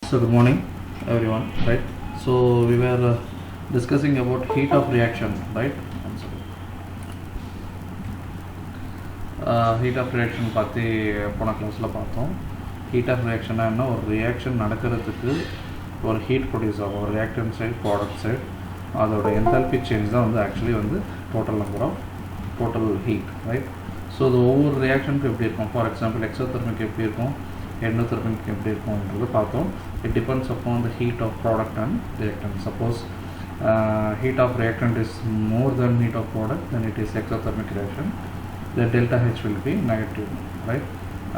So good morning everyone, right? So we were discussing about heat of reaction, right? I'm sorry. Heat of reaction பற்றி போன கிளாஸில் பார்த்தோம். Heat of ரியாக்ஷன்னா என்ன, ஒரு reaction நடக்கிறதுக்கு ஒரு ஹீட் ப்ரொடியூஸ் ஆகும், ஒரு ரியாக்டன்ட் சைட் ப்ராடக்ட் சைட், அதோட என்தால்பி சேஞ்ச் தான் வந்து ஆக்சுவலி வந்து total number of total heat, right? So அது ஒவ்வொரு ரியாக்ஷனுக்கு எப்படி இருக்கும், ஃபார் எக்ஸாம்பிள் எக்ஸோதெர்மிக் எப்படி இருக்கும், endothermic எப்படி இருக்கும்ன்றது பார்த்தோம். It depends upon the heat of product and reactant. Suppose heat of reactant is more than heat of product, then it is exothermic reaction. The delta H will be negative, right?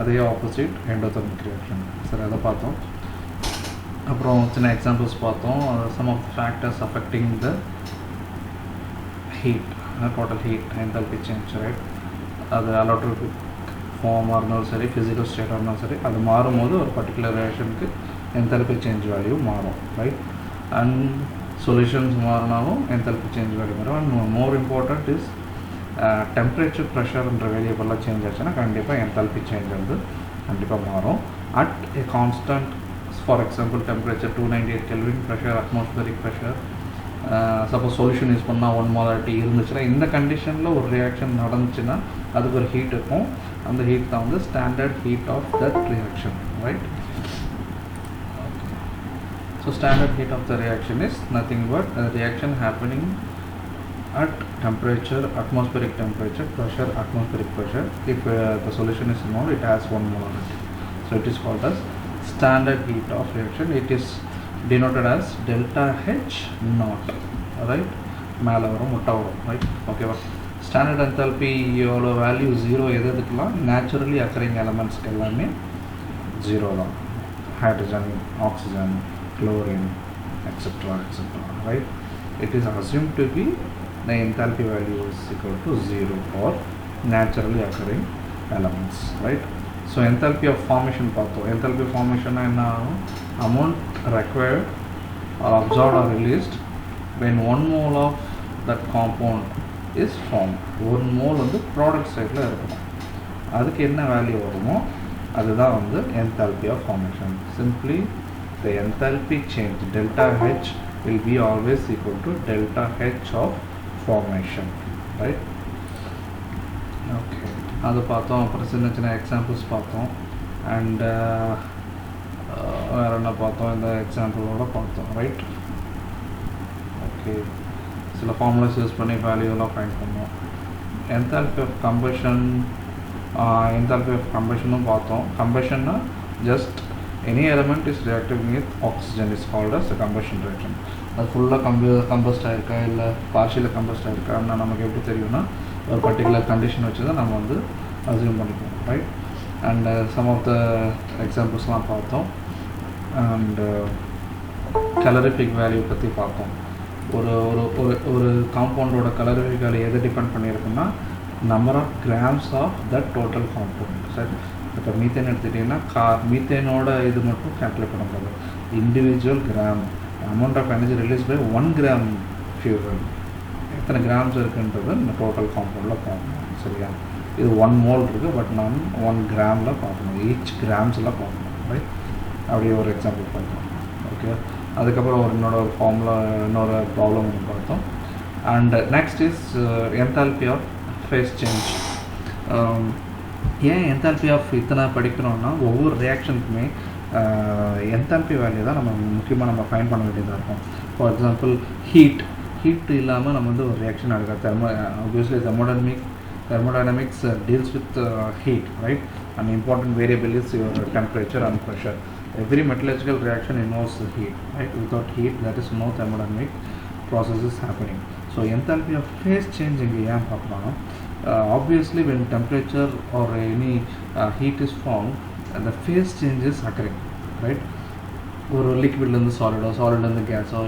அதே opposite endothermic reaction. சரி, அதை பார்த்தோம். அப்புறம் சின்ன examples பார்த்தோம். Some of the factors affecting the heat, total heat, enthalpy change, right? அது allotropic ஃபார்மாக இருந்தாலும் சரி, ஃபிசிக்கல் ஸ்டேட்டாக இருந்தாலும் சரி, அது மாறும்போது ஒரு பர்டிகுலர் ரியாக்ஷனுக்கு என்தால்பி சேஞ்ச் வேல்யூ மாறும், ரைட்? அண்ட் சொல்யூஷன்ஸ் மாறினாலும் என்தால்பி சேஞ்ச் வேல்யூ மாறும். And more important is temperature ப்ரெஷர்ன்ற வேரியபிளாக சேஞ்ச் ஆச்சுன்னா கண்டிப்பாக என்தால்பி சேஞ்ச் வந்து கண்டிப்பாக மாறும். At a constant, for example temperature 298 kelvin, pressure atmospheric pressure, suppose solution use பண்ணால் 1 மோலாரிட்டி இருந்துச்சுன்னா, இந்த கண்டிஷனில் ஒரு ரியாக்ஷன் நடந்துச்சுன்னா அதுக்கு ஒரு ஹீட் இருக்கும். அந்த ஹீட் தான் வந்து standard heat of that reaction, right? So standard heat of the reaction is nothing but reaction happening at temperature, atmospheric temperature, pressure, atmospheric pressure. If the solution is known, it has 1 molarity. So it is called as standard heat of reaction. It is denoted as delta H naught, right? மேலே வரும், முட்டை வரும், right? ஓகேவா? Standard என்தால்பியோட value 0 எதுக்கெல்லாம், naturally occurring எலமெண்ட்ஸ்க்கு எல்லாமே 0 தான். Hydrogen, oxygen, chlorine, etc., right? It is assumed to be the enthalpy value is equal to 0 for naturally occurring elements, right? So enthalpy of formation பார்த்தோம். enthalpy of formation என்ன ஆகும், amount required or absorbed or released when 1 mole of that compound is formed. 1 mole வந்து product சைடில் இருக்கணும், அதுக்கு என்ன value வருமோ அதுதான் வந்து enthalpy of formation. Simply the enthalpy change delta H will be always equal to delta H of formation, right? Okay, அது பார்த்தோம். அப்புறம் சின்ன சின்ன எக்ஸாம்பிள்ஸ் பார்த்தோம். அண்ட் வேறு என்ன பார்த்தோம், இந்த எக்ஸாம்பிளோட பார்த்தோம், ரைட்? ஓகே, சில ஃபார்முலாஸ் யூஸ் பண்ணி வேல்யூலாம் ஃபைண்ட் பண்ணோம். Enthalpy of combustion, enthalpy of கம்பஷனும் பார்த்தோம். கம்பஷன்னா just any element is reacting with oxygen is called as a combustion reaction. அது ஃபுல்லாக கம்பஸ்ட் ஆகிருக்கா இல்லை பார்ஷியலாக கம்பஸ்ட் ஆகிருக்கான்னு நமக்கு எப்படி தெரியும்னா, ஒரு பர்டிகுலர் கண்டிஷன் வச்சு தான் நம்ம வந்து அசியூம் பண்ணிக்குவோம், right? And some of the எக்ஸாம்பிள்ஸ்லாம் பார்த்தோம். அண்டு கலரிஃபிக் வேல்யூ பற்றி பார்த்தோம். ஒரு ஒரு ஒரு ஒரு காம்பவுண்டோட கலரிஃபிக் வேல்யூ எதை டிபெண்ட் பண்ணியிருக்குன்னா, number of grams of that total compound, சரி? இப்போ மீத்தேன் எடுத்துக்கிட்டிங்கன்னா மீத்தேனோட இது மட்டும் கேல்குலேட் பண்ண முடியாது. Individual gram amount of energy release by 1 gram fuel எத்தனை கிராம்ஸ் இருக்குன்றது இந்த டோட்டல் காம்பவுண்டில் பார்க்கணும், சரியா? இது 1 மோல் இருக்குது, பட் நான் 1 கிராமில் பார்க்கணும், ஈச் கிராம்ஸில் பார்க்கணும், ரைட்? அப்படியே ஒரு எக்ஸாம்பிள் பார்க்கலாம், ஓகே? அதுக்கப்புறம் இன்னொரு ஃபார்முலா, இன்னொரு ப்ராப்ளம் ஒன்று பார்த்தோம். And next is enthalpy of phase change. ஏன் என்தால்பி ஆஃப் இத்தனை படிக்கிறோன்னா, ஒவ்வொரு ரியாக்ஷனுக்குமே என்தால்பி வேல்யூ தான் நம்ம முக்கியமாக நம்ம ஃபைண்ட் பண்ண வேண்டியதாக இருக்கும். ஃபார் எக்ஸாம்பிள் ஹீட் இல்லாமல் நம்ம வந்து ஒரு ரியாக்ஷன் நடக்காது. Obviously thermodynamics deals with heat, right? An important variable is your temperature and pressure. Every metallurgical reaction involves heat, right? Without heat there is no thermodynamic processes happening. So enthalpy of phase change இங்கே ஏன் பார்க்கலாம், obviously when temperature or any heat is formed, the phase change is occurring, right? ஒரு லிக்விட்லேருந்து சாலிடோ, சாலிட்லேருந்து கேஸோ,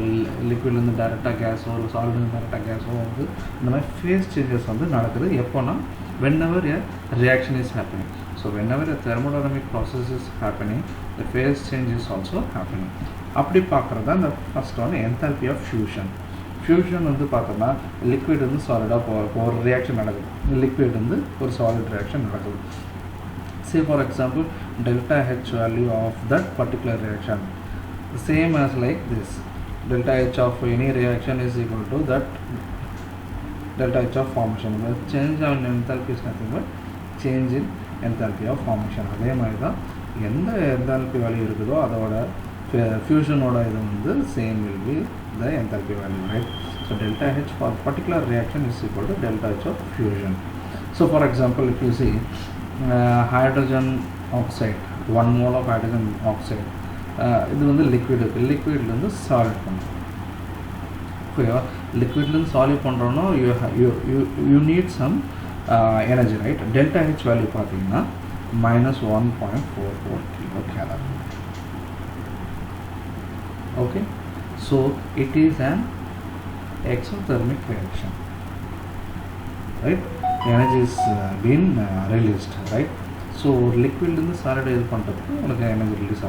லிக்விட்லேருந்து டேரெக்டாக கேஸோ, ஒரு சாலிட்லேருந்து டேரெக்டாக கேஸோ வந்து இந்த மாதிரி ஃபேஸ் சேஞ்சஸ் வந்து நடக்குது. எப்போனா whenever a reaction is happening. So whenever a thermodynamic process is happening, the phase change is also happening. அப்படி பார்க்குறது தான் இந்த ஃபஸ்ட் ஒன்று என்தால்பி ஆஃப் ஃபியூஷன். ஃபியூஷன் வந்து பார்த்தோம்னா லிக்விட் வந்து சாலிடாக ஒரு ரியாக்ஷன் நடக்குது, லிக்விட் வந்து ஒரு சாலிட் ரியாக்ஷன் நடக்குது. Say for example delta H value of that particular reaction same as like this. Delta H of any reaction is equal to that delta H of formation. The change in enthalpy is nothing but change in enthalpy of formation. அதே மாதிரி தான் எந்த enthalpy value இருக்குதோ அதோட fusion-ஓட இது வந்து same will be the enthalpy value, right? So delta H for particular reaction is equal to delta H of fusion. So for example, if you see hydrogen oxide, 1 mole of hydrogen oxide, இது வந்து லிக்விட்லேருந்து solid பண்ணும். ஓகேவா? லிக்விட்லேருந்து solid பண்ணுறோன்னா you need some energy, right? Delta H value பார்த்தீங்கன்னா -1.44 kilo calorie. Okay, so it is an exothermic reaction, right? Energy is being released, right? So liquid in the solid is energy release,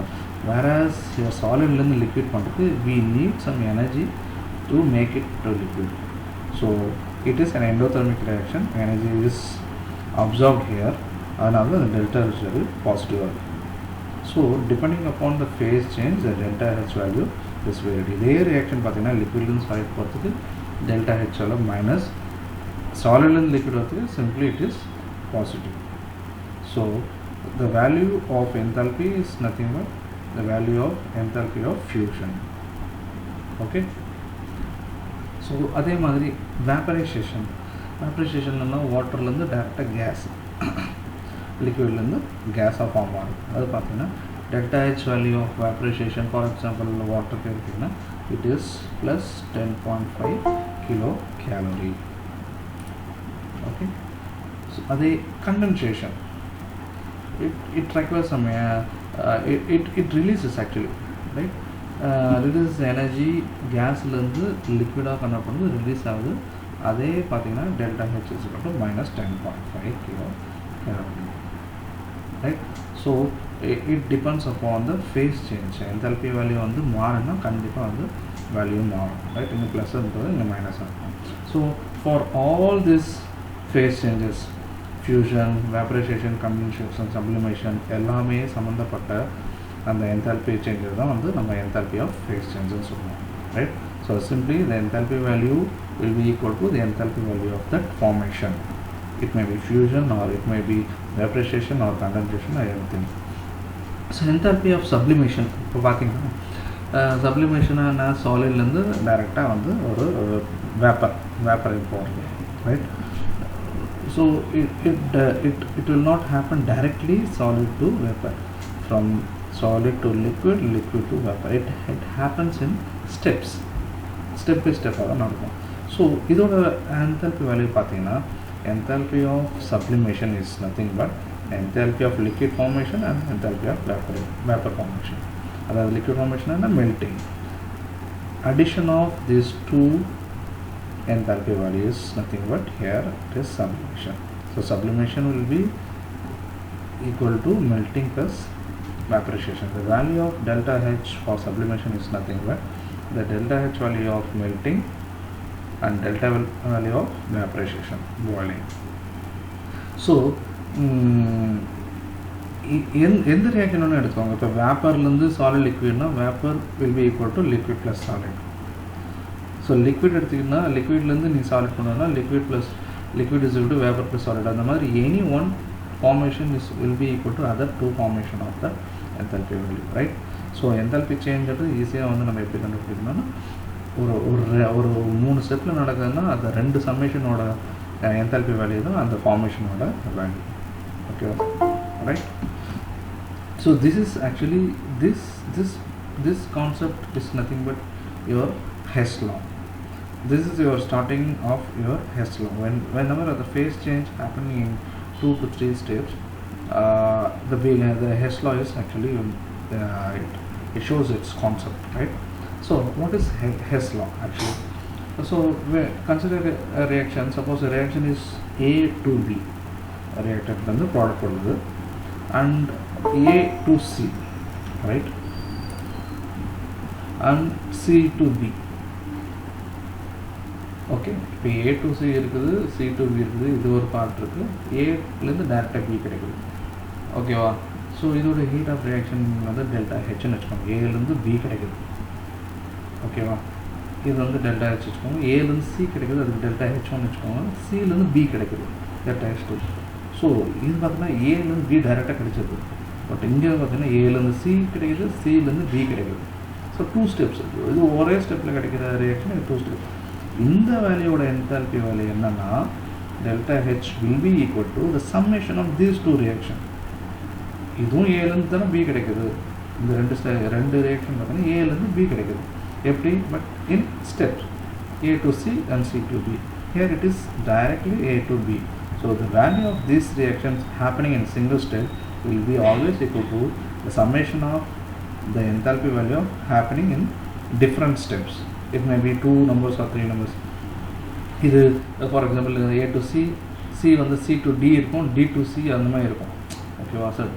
whereas your solid in the liquid we need some energy to make it to liquid. So it is an endothermic reaction. Energy is absorbed here, another delta is very positive. So depending upon the phase change, the delta H value is varied. This reaction liquid in solid delta H value minus, solid in liquid simply it is positive. So the value of enthalpy is nothing but the value of enthalpy of fusion. Okay, so adhe madri vaporization na water lende direct gas liquid lende gas ah form agum. Adu pathina delta H value of vaporization, for example water irukna, it is plus 10.5 kilo calorie. Okay, so adhe condensation, it requires some it releases actually, right? Releases energy gas lende liquid ah convert pannu release agudhu. Adhe pathina delta H is equal to -10.5 kilo calorie, right? So it depends upon the phase change. Enthalpy value வந்து மாறுனா கண்டிப்பா வந்து value மாறும், right? இங்க plus இருந்தது இங்க minus ஆகும். So for all this phase changes, fusion, vaporization, condensation, sublimation எல்லாமே சம்பந்தப்பட்ட அந்த enthalpy changes தான் வந்து நம்ம enthalpy of phase changes சொல்லுவோம், right? So simply the enthalpy value will be equal to the enthalpy value of that formation. It may be fusion or it may be vaporization or condensation or anything. So enthalpy of sublimation, இப்போ பார்த்தீங்கன்னா sublimation ஆன சாலிட்லேருந்து டைரெக்டாக வந்து ஒரு vapour போகிறது, right? So it will not happen directly solid to vapor, from solid to liquid, liquid to vapor. It happens in steps, step by step ஆக நடக்கும். So இதோட enthalpy value பார்த்தீங்கன்னா enthalpy of sublimation is nothing but enthalpy of liquid formation and enthalpy of vapor formation. That liquid formation and melting. Addition of these two enthalpy values nothing but here it is sublimation. So sublimation will be equal to melting plus vaporization. The value of delta H for sublimation is nothing but the delta H value of melting and delta value of vaporization, boiling. So எந்த reaction ஒன்று எடுத்துக்கோங்க. இப்போ வேப்பர்லேருந்து solid லிக்விட்னா vapour will be equal to liquid plus solid. So liquid எடுத்திங்கன்னா லிக்விட்லேருந்து நீ solid பண்ணோன்னா liquid plus liquid is equal to vapour plus solid. அந்த மாதிரி any one formation is will be equal to other two formation of the enthalpy value, right? So enthalpy change அது ஈஸியாக வந்து நம்ம எப்படி கண்டுபிடிக்கணும்னா ஒரு 3 ஸ்டெப்பில் நடக்குதுன்னா அந்த 2 சம்மேஷனோட enthalpy value தான் அந்த ஃபார்மேஷனோட value. Okay, right? So this is actually this concept is nothing but your Hess law. This is your starting of your Hess law. Whenever the phase change happening in 2 to 3 steps, the Hess law is actually it shows its concept, right? So what is Hess law actually? So consider a reaction. Suppose a reaction is A to B, a reactant and the product produce, and A to C, right? And C to B. Okay, இப்போ A to C இருக்குது, C to B இருக்குது, இது ஒரு part இருக்குது, ஏலேருந்து டேரெக்டாக B கிடைக்குது. ஓகேவா? So இதோட ஹீட் ஆஃப் ரியாக்ஷன் வந்து டெல்டா ஹெச்னு வச்சுக்கோங்க. ஏலேருந்து பி கிடைக்குது, ஓகேவா? இது வந்து டெல்டா ஹெச் வச்சுக்கோங்க. ஏலேருந்து சி கிடைக்குது, அதுக்கு டெல்டா ஹெச்1 வச்சுக்கோங்க. சிலேருந்து பி கிடைக்குது, டெல்டா ஹெச்2. ஸோ இது பார்த்தீங்கன்னா ஏலேருந்து பி டைரெக்டாக கிடைச்சது. பட் இங்கே பார்த்தீங்கன்னா ஏலேருந்து சி கிடைக்குது, சிலேருந்து பி கிடைக்குது. ஸோ 2 ஸ்டெப்ஸ் இருக்குது. இது ஒரே ஸ்டெப்பில் கிடைக்கிற ரியாக்ஷன், இது 2 ஸ்டெப்ஸ். இந்த வேல்யூவோட என்தால்பி வேல்யூ என்னென்னா delta H will be equal to the summation of these 2 reaction. இதுவும் ஏலேருந்து தானே பி கிடைக்குது. இந்த ரெண்டு ரியாக்ஷன் பார்த்தீங்கன்னா ஏலேருந்து பி கிடைக்குது. எப்படி? But in steps A to C and C to B. Here it is directly A to B. So the value of these reactions happening in single step will be always equal to the summation of the enthalpy value of happening in different steps. It may be 2 numbers or 3 numbers. இது for example A to C, C வந்து C to D இருக்கும், D to C அந்த மாதிரி இருக்கும், ஓகேவா sir?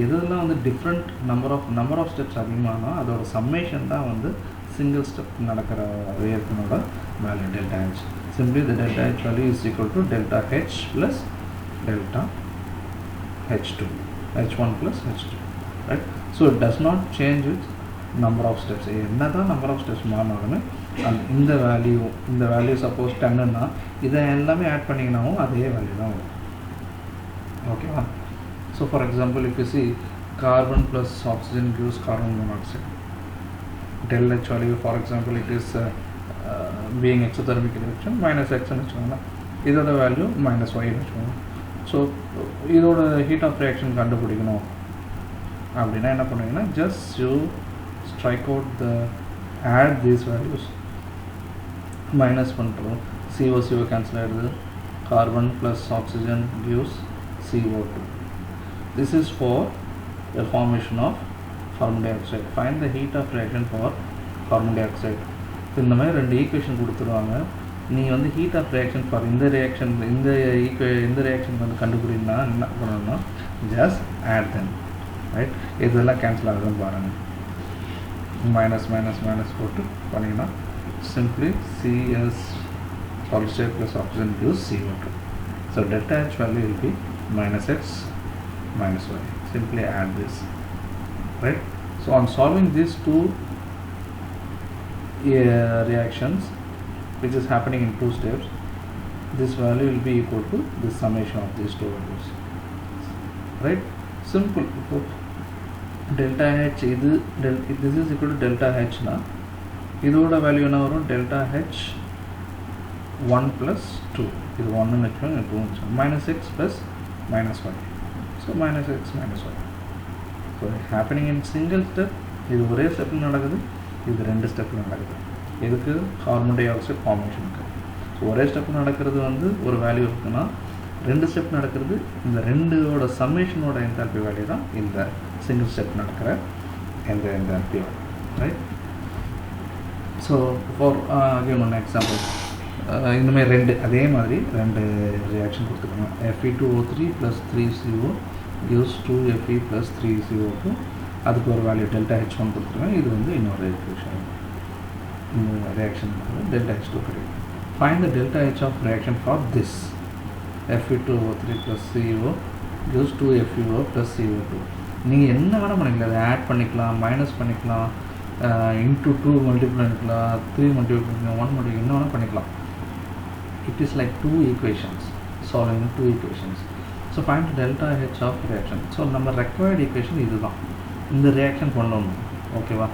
எதெல்லாம் வந்து different number of steps அதிகமானால் அதோட சம்மேஷன் தான் வந்து சிங்கிள் ஸ்டெப் நடக்கிற ரியாக்ஷனோட value delta H. Simply the delta H value is equal to delta H plus delta H two, H one plus H two, right? So it does not change with number of steps. என்ன தான் number of steps மாறினாலுமே இந்த value suppose 10ன்னா இதை எல்லாமே add பண்ணிங்கனாவும் அதே value தான் வரும், ஓகேவா? So for example if you see carbon plus oxygen gives carbon monoxide. Del H value, for example, it is being exothermic reaction minus X ன்னு வச்சுக்கோங்களேன். இதோட வேல்யூ மைனஸ் ஒய்னு வச்சுக்கோங்க. ஸோ இதோட ஹீட் ஆஃப் ரியாக்ஷன் கண்டுபிடிக்கணும் அப்படின்னா என்ன பண்ணுவீங்கன்னா just you strike out the add these values, minus பண்ணுறோம். CO கேன்சல் ஆகிடுது. Carbon plus oxygen gives CO2. This is for the formation of carbon dioxide. Find the heat of reaction for carbon dioxide. இந்த மாதிரி 2 equation கொடுத்துருவாங்க. நீ வந்து heat of reaction for இந்த reaction வந்து கண்டுபிடினா என்ன பண்ணணும்னா ஜஸ்ட் ஆட் தென், ரைட்? இதெல்லாம் கேன்சல் ஆகுதுன்னு பாருங்கள். மைனஸ் போட்டு பண்ணிங்கன்னா simply CS solid plus oxygen gives CO2. So delta H value will be minus X minus Y. Simply add this, right? So on solving these 2 reactions which is happening in 2 steps, this value will be equal to the summation of these 2 values, right? Simple. So delta H this is equal to delta H na idoda value என்ன வரும்? delta H 1 plus 2. இது 1 ன்னு வச்சுக்கோங்க, 2 minus X plus minus Y. So minus X minus Y. So happening in single step. இது ஒரே ஸ்டெப்பில் நடக்குது, இது 2 ஸ்டெப்பில் நடக்குது. இதுக்கு கார்பன் டை ஆக்சைடு ஃபார்மேஷனுக்கு. ஸோ ஒரே ஸ்டெப்பில் நடக்கிறது வந்து ஒரு வேல்யூ இருக்குன்னா 2 ஸ்டெப் நடக்கிறது இந்த 2ஓட சம்மேஷனோட என்தால்பி வேல்யூ தான் இந்த சிங்கிள் ஸ்டெப் நடக்கிற இந்த enthalpy value, right? So for again one example, இந்தமாதிரி அதே மாதிரி 2 ரியாக்ஷன் கொடுத்துருக்காங்க. Fe2O3 + 3CO gives 2Fe + 3CO2. அதுக்கு ஒரு வேல்யூ டெல்டா H1 கொடுத்துருக்காங்க. இது வந்து இன்னொரு ஈக்குவேஷன். இந்த ரியாக்ஷன் டெல்டா H2 கிடைக்கும். Find the delta H of reaction for this. Fe2O3 + CO gives 2FeO + CO2. நீங்கள் என்ன வேணால் பண்ணிக்கலாம், அதை ஆட் பண்ணிக்கலாம், மைனஸ் பண்ணிக்கலாம், இன்ட்டு 2 மல்டிப்ளை பண்ணிக்கலாம், 3 மல்டிப்ளை பண்ணிக்கலாம், 1 மல்டிப்ளை என்ன வேணால் பண்ணிக்கலாம். It is like 2 equations, solving 2 equations. So find delta H of reaction. So நம்ம required equation இதுதான். இந்த reaction கொண்டு வரணும், ஓகேவா?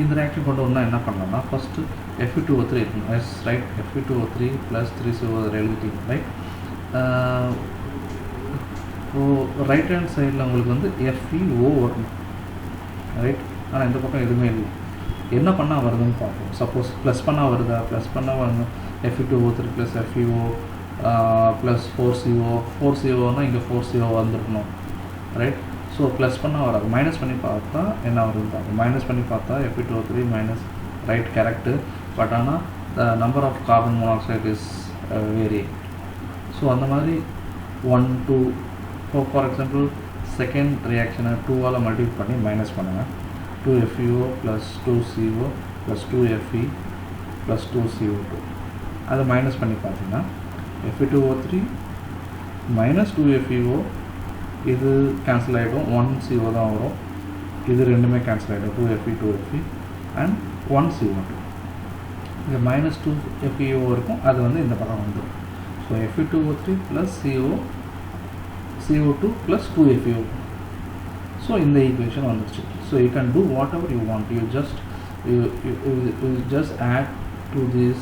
இந்த reaction கொண்டு வரணும்னா என்ன பண்ணலாம்னா ஃபர்ஸ்ட் Fe2O3 இருக்கணும், எஸ் ரைட்? Fe2O3 + 3CO எழுதிட்டீங்க, ரைட்? ரைட் ஹேண்ட் சைடில் உங்களுக்கு வந்து FeO வரணும், ரைட்? ஆனால் இந்த பக்கம் எதுவுமே இல்லை. என்ன பண்ணால் வருதுன்னு பார்ப்போம். சப்போஸ் ப்ளஸ் பண்ணால் வருதா? ப்ளஸ் பண்ணால் வரணும். Fe2O3 + FeO + 4CO இங்கே 4CO வந்துருக்கணும், ரைட்? ஸோ ப்ளஸ் பண்ணால் வராது, மைனஸ் பண்ணி பார்த்தா என்ன வருதுன்னு பார்ப்போம். மைனஸ் பண்ணி பார்த்தா Fe2O3 minus, right, correct. But ஆனால் the number of carbon monoxide is vary. So அந்த மாதிரி 1 2 ஃபார் எக்ஸாம்பிள் செகண்ட் ரியாக்ஷனை 2ஆல் மல்டிப்ளை பண்ணி மைனஸ் பண்ணுங்கள். 2FeO + 2CO + 2Fe + 2CO2. அதை மைனஸ் பண்ணி பார்த்தீங்கன்னா Fe2O3 - 2FeO இது கேன்சல் ஆகிடும், 1CO தான் வரும். இது ரெண்டுமே கேன்சல் ஆகிடும், 2Fe 2Fe அண்ட் 1CO2. இங்கே -2FeO இருக்கும், அது வந்து இந்த பக்கம் வந்துடும். So Fe2O3 plus CO2 plus 2FeO. So இந்த ஈக்குவேஷன் வந்துடுச்சு. So you can do what ever you want. You just add to this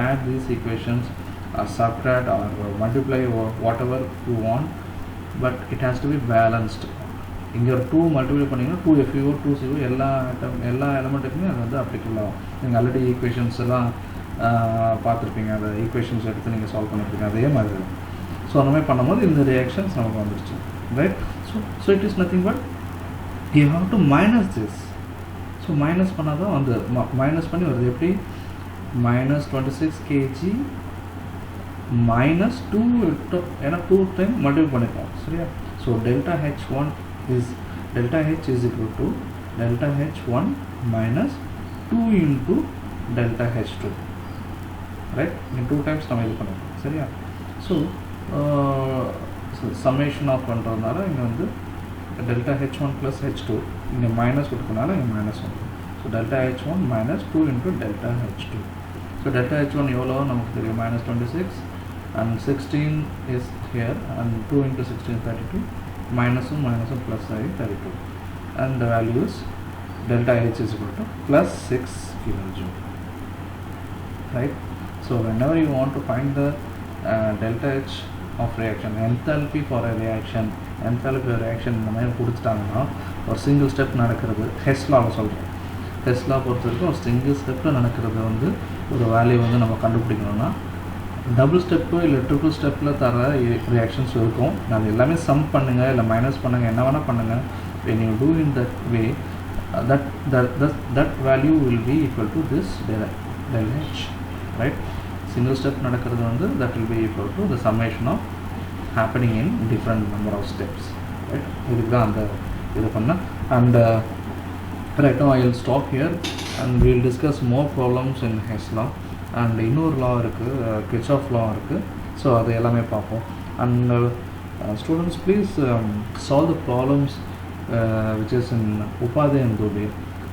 add these equations, subtract or multiply or whatever you want, but it has to be balanced. இங்கே ஒரு 2 multiply பண்ணிங்கன்னா 2FeO 2CO எல்லா எலமெண்ட்டுக்குமே அது வந்து applicable ஆகும். நீங்கள் already equations எல்லாம் பார்த்துருப்பீங்க, அந்த ஈக்குவேஷன்ஸ் எடுத்து நீங்கள் சால்வ் பண்ணியிருப்பீங்க, அதே மாதிரி தான். ஸோ அந்த மாதிரி பண்ணும்போது இந்த ரியாக்ஷன்ஸ் நமக்கு வந்துடுச்சு, right? So it is nothing but you have to minus this. So minus பண்ணால் தான் வந்து மைனஸ் பண்ணி வருது. எப்படி? -26 kg -2 ஏன்னா 2 டைம் மல்டிபிள் பண்ணியிருக்கோம், சரியா? So ΔH1 is ΔH is equal to ΔH1 minus 2 into ΔH2, right? இங்கே 2 டைம்ஸ் நம்ம இது பண்ணியிருக்கோம், சரியா? ஸோ சம்மேஷன் ஆஃப் பண்ணுறதுனால இங்கே வந்து ΔH1 ப்ளஸ் H2, இங்கே மைனஸ் கொடுக்கறதுனால இங்கே மைனஸ் வந்துடும். So ΔH1 minus 2 into ΔH2. So ΔH1 எவ்வளோ நமக்கு தெரியும், -26 and 16 is here and 2 into 16 32, minusum plus ஆகி 32, and the value is ΔH is equal to plus 6 kilojoule, right? So whenever you want to find the ΔH of reaction, enthalpy for a reaction, enthalpy of reaction இந்த மாதிரி கொடுத்துட்டாங்கன்னா ஒரு single step நடக்கிறது, ஹெஸ்லாவை சொல்கிறேன். ஹெஸ்லா பொறுத்த வரைக்கும் ஒரு single ஸ்டெப்பில் நடக்கிறது வந்து ஒரு வேல்யூ வந்து நம்ம கண்டுபிடிக்கணும்னா டபுள் ஸ்டெப்பு இல்லை ட்ரிபிள் ஸ்டெப்பில் தர ரியாக்ஷன்ஸ் இருக்கும். அது எல்லாமே சம் பண்ணுங்கள், இல்லை மைனஸ் பண்ணுங்கள், என்ன வேணால் பண்ணுங்கள். when you do in that way, that value will be equal to this ΔH, right? Single step நடக்கிறது வந்து that will be equal to the summation of happening in different number of steps, right? இதுக்கு தான் அந்த இது பண்ண. And right now I will stop here and we will discuss more problems in Hess law. And இன்னொரு law இருக்குது, Kirchhoff law இருக்குது. So அது எல்லாமே பார்ப்போம். And students, please solve the problems which is in Upadhyay and Dubey.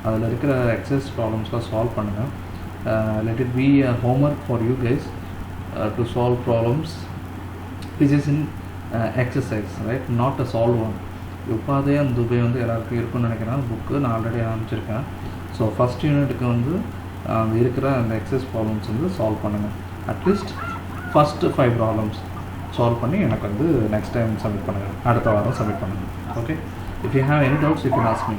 அதில் இருக்கிற exercise ப்ராப்ளம்ஸ்லாம் solve பண்ணுங்கள். Let it be a homework for you guys to solve problems which is in exercise, right? Not a solved one. Upadhyay and Dubey வந்து எல்லாருக்கும் இருக்குன்னு நினைக்கிறேன். Book நான் already ஆரம்பிச்சிருக்கேன். So first யூனிட்டுக்கு வந்து இருக்கிற அந்த எக்ஸசைஸ் ப்ராப்ளம்ஸ் வந்து சால்வ் பண்ணுங்கள். அட்லீஸ்ட் ஃபஸ்ட்டு 5 ப்ராப்ளம்ஸ் சால்வ் பண்ணி எனக்கு வந்து நெக்ஸ்ட் டைம் சப்மிட் பண்ணுங்கள், அடுத்த வாரம் சப்மிட் பண்ணுங்கள். Okay, if you have any doubts you can ask me.